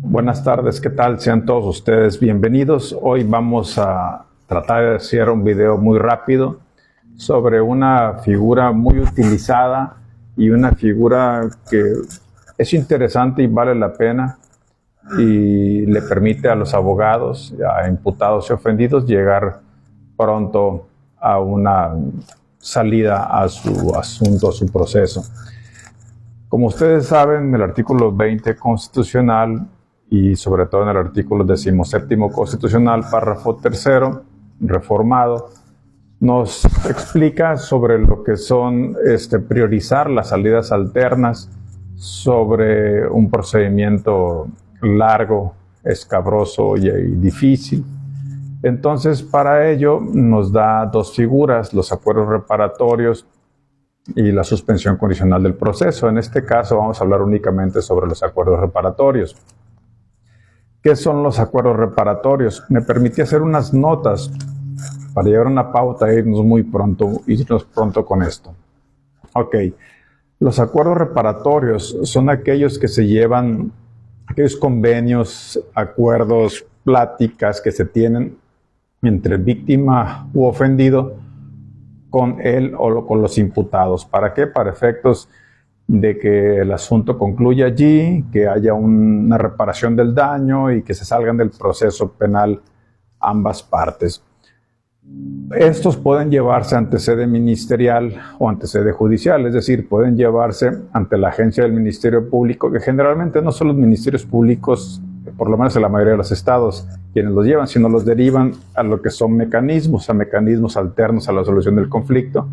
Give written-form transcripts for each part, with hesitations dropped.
Buenas tardes, ¿qué tal? Sean todos ustedes bienvenidos. Hoy vamos a tratar de hacer un video muy rápido sobre una figura muy utilizada y una figura que es interesante y vale la pena y le permite a los abogados, a imputados y ofendidos llegar pronto a una salida a su asunto, a su proceso. Como ustedes saben, el artículo 20 constitucional y sobre todo en el artículo 17 constitucional, párrafo 3º, reformado, nos explica sobre lo que son priorizar las salidas alternas sobre un procedimiento largo, escabroso y difícil. Entonces, para ello nos da dos figuras, los acuerdos reparatorios y la suspensión condicional del proceso. En este caso vamos a hablar únicamente sobre los acuerdos reparatorios. ¿Qué son los acuerdos reparatorios? Me permití hacer unas notas para llevar una pauta e irnos pronto con esto. Ok, los acuerdos reparatorios son aquellos que se llevan, aquellos convenios, acuerdos, pláticas que se tienen entre víctima u ofendido con él o con los imputados. ¿Para qué? Para efectos de que el asunto concluya allí, que haya una reparación del daño y que se salgan del proceso penal ambas partes. Estos pueden llevarse ante sede ministerial o ante sede judicial, es decir, pueden llevarse ante la agencia del Ministerio Público, que generalmente no son los ministerios públicos, por lo menos en la mayoría de los estados, quienes los llevan, sino los derivan a lo que son mecanismos, a mecanismos alternos a la solución del conflicto.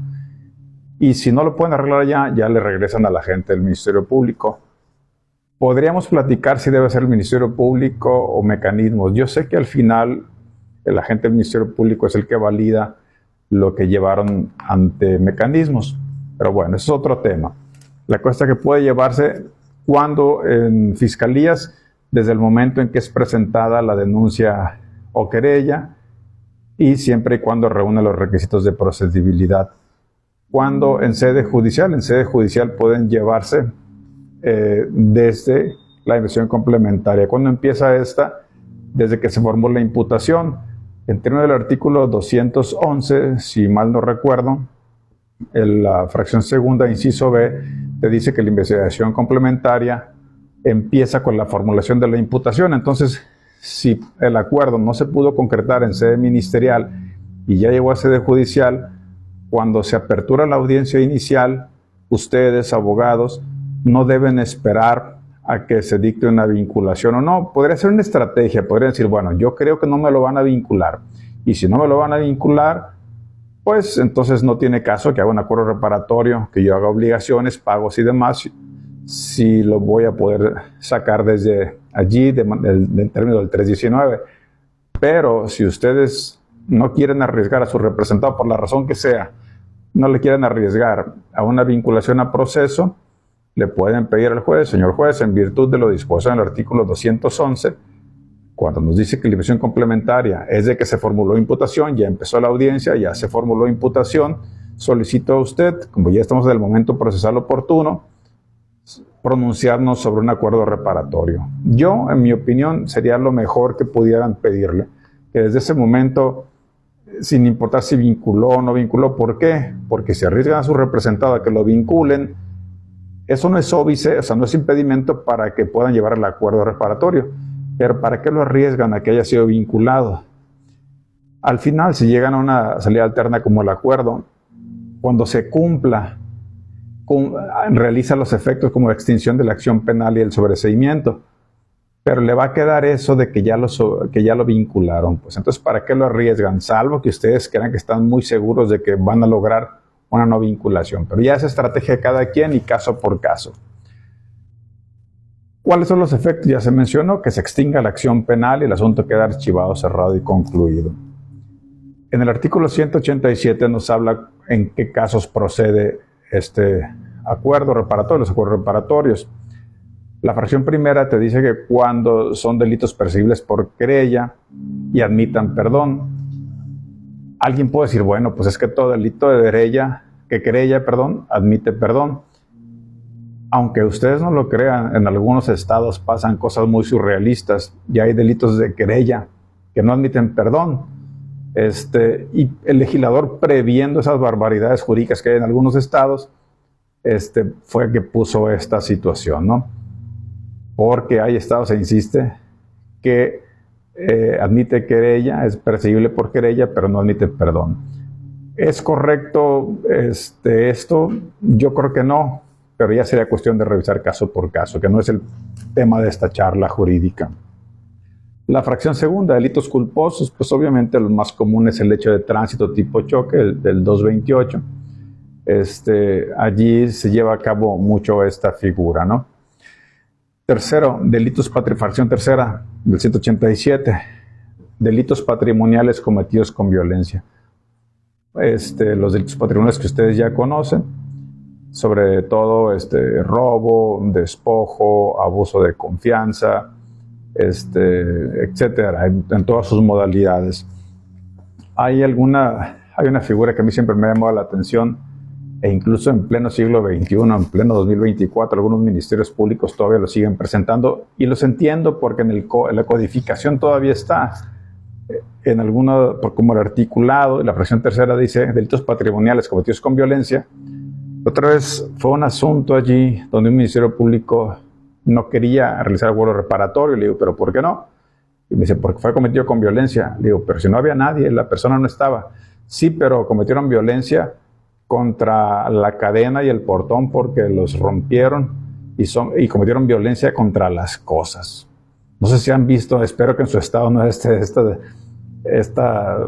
Y si no lo pueden arreglar ya le regresan a la gente del Ministerio Público. Podríamos platicar si debe ser el Ministerio Público o mecanismos. Yo sé que al final el agente del Ministerio Público es el que valida lo que llevaron ante mecanismos. Pero bueno, eso es otro tema. La cosa que puede llevarse cuando en fiscalías, desde el momento en que es presentada la denuncia o querella y siempre y cuando reúne los requisitos de procedibilidad. Cuando en sede judicial pueden llevarse desde la investigación complementaria. Cuando empieza esta, desde que se formó la imputación. En términos del artículo 211, si mal no recuerdo, la fracción segunda, inciso B, te dice que la investigación complementaria empieza con la formulación de la imputación. Entonces, si el acuerdo no se pudo concretar en sede ministerial y ya llegó a sede judicial, cuando se apertura la audiencia inicial, ustedes, abogados, no deben esperar a que se dicte una vinculación o no. Podría ser una estrategia, podrían decir, bueno, yo creo que no me lo van a vincular. Y si no me lo van a vincular, pues entonces no tiene caso que haga un acuerdo reparatorio, que yo haga obligaciones, pagos y demás, si lo voy a poder sacar desde allí, del término del 319. Pero si ustedes no quieren arriesgar a su representado por la razón que sea, no le quieren arriesgar a una vinculación a proceso, le pueden pedir al juez, señor juez, en virtud de lo dispuesto en el artículo 211, cuando nos dice que la investigación complementaria es de que se formuló imputación, ya empezó la audiencia, ya se formuló imputación, solicito a usted, como ya estamos en el momento procesal oportuno, pronunciarnos sobre un acuerdo reparatorio. Yo, en mi opinión, sería lo mejor que pudieran pedirle, que desde ese momento, sin importar si vinculó o no vinculó. ¿Por qué? Porque si arriesgan a su representado a que lo vinculen, eso no es óbice, o sea, no es impedimento para que puedan llevar el acuerdo reparatorio. Pero ¿para qué lo arriesgan a que haya sido vinculado? Al final, si llegan a una salida alterna como el acuerdo, cuando se cumpla, realiza los efectos como la extinción de la acción penal y el sobreseimiento. Pero le va a quedar eso de que ya lo vincularon. Pues entonces, ¿para qué lo arriesgan? Salvo que ustedes crean que están muy seguros de que van a lograr una no vinculación. Pero ya es estrategia de cada quien y caso por caso. ¿Cuáles son los efectos? Ya se mencionó que se extinga la acción penal y el asunto queda archivado, cerrado y concluido. En el artículo 187 nos habla en qué casos procede este acuerdo reparatorio, los acuerdos reparatorios. La fracción primera te dice que cuando son delitos perseguibles por querella y admitan perdón. Alguien puede decir, bueno, pues es que todo delito de querella, admite perdón. aunque ustedes no lo crean, en algunos estados pasan cosas muy surrealistas y hay delitos de querella que no admiten perdón. Y el legislador, previendo esas barbaridades jurídicas que hay en algunos estados, fue que puso esta situación, ¿no? Porque hay estados, se insiste, que admite querella, es perseguible por querella, pero no admite perdón. ¿Es correcto esto? Yo creo que no, pero ya sería cuestión de revisar caso por caso, que no es el tema de esta charla jurídica. La fracción segunda, delitos culposos, pues obviamente lo más común es el hecho de tránsito tipo choque, el del 228. Allí se lleva a cabo mucho esta figura, ¿no? Tercero, delitos fracción tercera, del 187, delitos patrimoniales cometidos con violencia. Los delitos patrimoniales que ustedes ya conocen, sobre todo robo, despojo, abuso de confianza, etcétera, en todas sus modalidades. Hay una figura que a mí siempre me ha llamado la atención, e incluso en pleno siglo XXI, en pleno 2024, algunos ministerios públicos todavía lo siguen presentando, y los entiendo porque en la codificación todavía está, como el articulado, la fracción tercera dice delitos patrimoniales cometidos con violencia. Otra vez fue un asunto allí donde un ministerio público no quería realizar el vuelo reparatorio. Le digo, ¿pero por qué no? Y me dice, porque fue cometido con violencia. Le digo, pero si no había nadie, la persona no estaba. Sí, pero cometieron violencia contra la cadena y el portón porque los rompieron y cometieron violencia contra las cosas. No sé si han visto, espero que en su estado no esté esta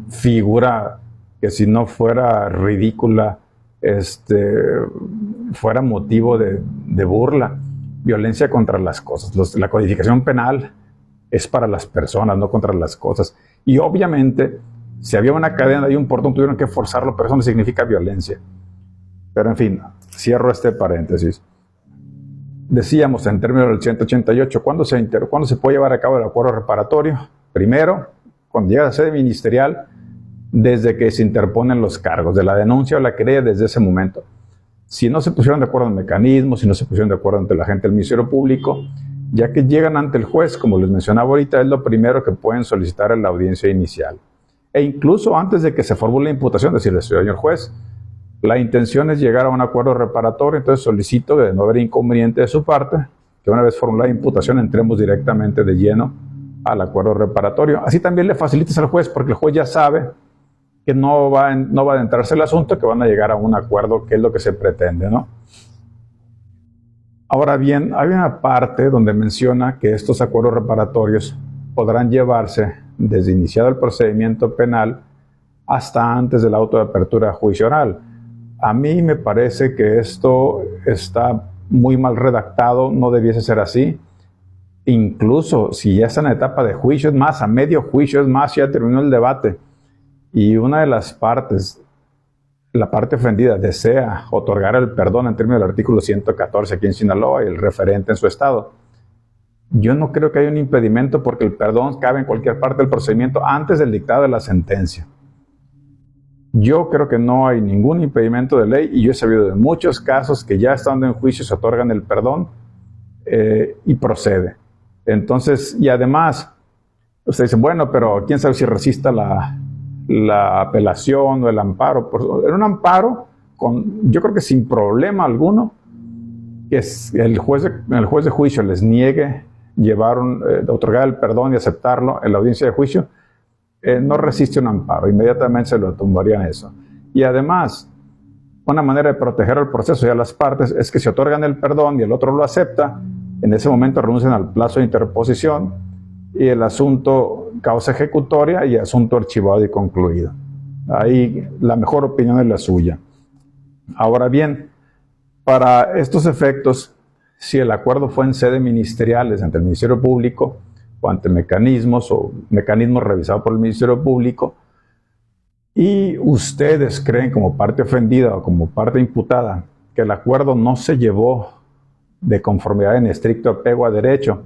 figura que, si no fuera ridícula, fuera motivo de burla. Violencia contra las cosas. La codificación penal es para las personas, no contra las cosas. Y obviamente, si había una cadena y un portón, tuvieron que forzarlo, pero eso no significa violencia. Pero en fin, cierro este paréntesis. Decíamos, en términos del 188, ¿cuándo se puede llevar a cabo el acuerdo reparatorio? Primero, cuando llega a sede ministerial, desde que se interponen los cargos de la denuncia o la querella, desde ese momento. Si no se pusieron de acuerdo en mecanismos, si no se pusieron de acuerdo ante la gente del Ministerio Público, ya que llegan ante el juez, como les mencionaba ahorita, es lo primero que pueden solicitar en la audiencia inicial. E incluso antes de que se formule la imputación, decirle, señor juez, la intención es llegar a un acuerdo reparatorio, entonces solicito, de no haber inconveniente de su parte, que una vez formulada la imputación entremos directamente de lleno al acuerdo reparatorio. Así también le facilitas al juez, porque el juez ya sabe que no va a adentrarse el asunto, que van a llegar a un acuerdo, que es lo que se pretende, ¿no? Ahora bien, hay una parte donde menciona que estos acuerdos reparatorios podrán llevarse desde iniciado el procedimiento penal hasta antes del auto de apertura de juicio oral. A mí me parece que esto está muy mal redactado, no debiese ser así. Incluso si ya está en etapa de juicio, es más, a medio juicio, es más, ya terminó el debate, y una de las partes, la parte ofendida, desea otorgar el perdón en términos del artículo 114 aquí en Sinaloa y el referente en su estado, yo no creo que haya un impedimento, porque el perdón cabe en cualquier parte del procedimiento antes del dictado de la sentencia. Yo creo que no hay ningún impedimento de ley, y yo he sabido de muchos casos que ya estando en juicio se otorgan el perdón y procede. Entonces, y además, usted dice, bueno, pero quién sabe si resista la apelación o el amparo. En un amparo, yo creo que sin problema alguno, que el juez de juicio les niegue otorgar el perdón y aceptarlo en la audiencia de juicio, no resiste un amparo, inmediatamente se lo tumbarían eso. Y además, una manera de proteger el proceso y a las partes es que si otorgan el perdón y el otro lo acepta, en ese momento renuncian al plazo de interposición y el asunto causa ejecutoria y asunto archivado y concluido. Ahí la mejor opinión es la suya. Ahora bien, para estos efectos, si el acuerdo fue en sede ministeriales ante el Ministerio Público o ante mecanismos revisados por el Ministerio Público, y ustedes creen como parte ofendida o como parte imputada que el acuerdo no se llevó de conformidad en estricto apego a derecho,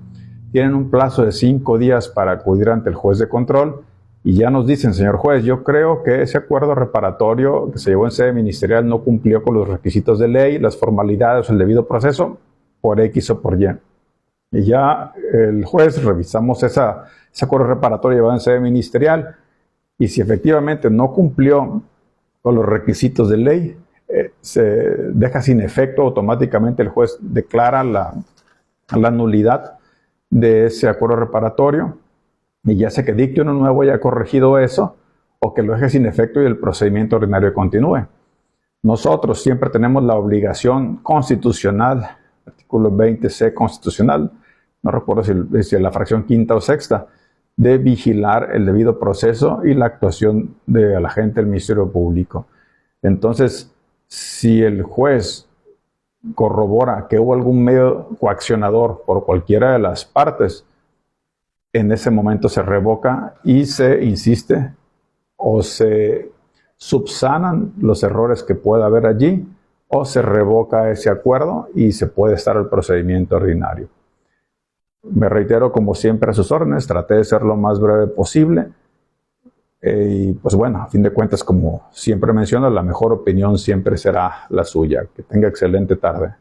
tienen un plazo de 5 días para acudir ante el juez de control y ya nos dicen, señor juez, yo creo que ese acuerdo reparatorio que se llevó en sede ministerial no cumplió con los requisitos de ley, las formalidades o el debido proceso, por X o por Y. Y ya el juez revisamos ese acuerdo reparatorio llevado en sede ministerial, y si efectivamente no cumplió con los requisitos de ley, se deja sin efecto automáticamente, el juez declara la nulidad de ese acuerdo reparatorio, y ya sea que dicte uno nuevo haya corregido eso, o que lo deje sin efecto y el procedimiento ordinario continúe. Nosotros siempre tenemos la obligación constitucional, artículo 20C constitucional, no recuerdo si la fracción quinta o sexta, de vigilar el debido proceso y la actuación de la gente del Ministerio Público. Entonces, si el juez corrobora que hubo algún medio coaccionador por cualquiera de las partes, en ese momento se revoca y se insiste o se subsanan los errores que pueda haber allí, o se revoca ese acuerdo y se puede estar el procedimiento ordinario. Me reitero, como siempre, a sus órdenes, traté de ser lo más breve posible. Y pues bueno, a fin de cuentas, como siempre menciono, la mejor opinión siempre será la suya. Que tenga excelente tarde.